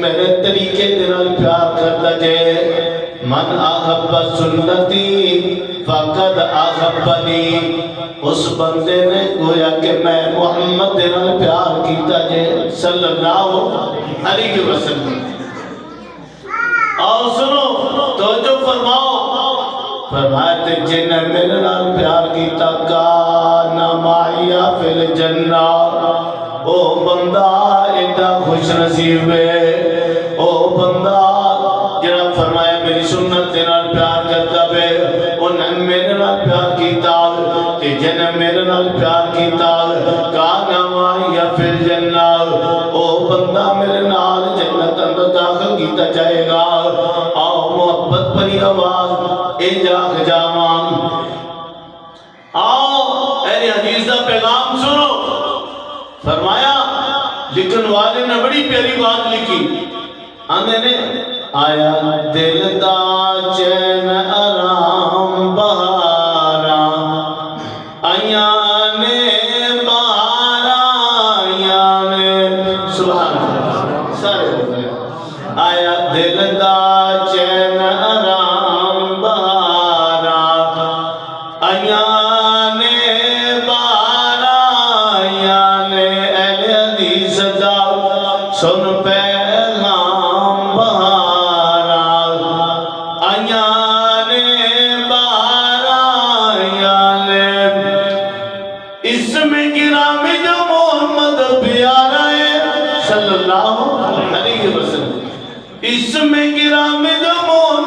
میرے طریقے دنال پیار کرتا جے من احب سنتی فقد احبنی اس بندے نے گویا کہ میں محمد دنال پیار کیتا جے صلی اللہ علیہ وسلم اور سنو توجہ فرماؤ فرمایا تے جن میرے نال پیار کیتا کانا معیا فی الجنہ او بندہ ایڈا خوش نصیب ہے او بندہ جڑا فرمایا میری سنت دے نال پیار کرتا بے انہیں میرے نال پیار کیتا تے جن میرے نال پیار کیتا کانا معیا فی الجنہ او بندہ میرے نال جنت اندر داخل کیتا جائے گا آؤ محبت بری آواز اے جاگ جامان آؤ اے حدیث دا پیغام سنو فرمایا لکھن والے نے بڑی پیاری بات لکھی آنے نے آیا دل دا چین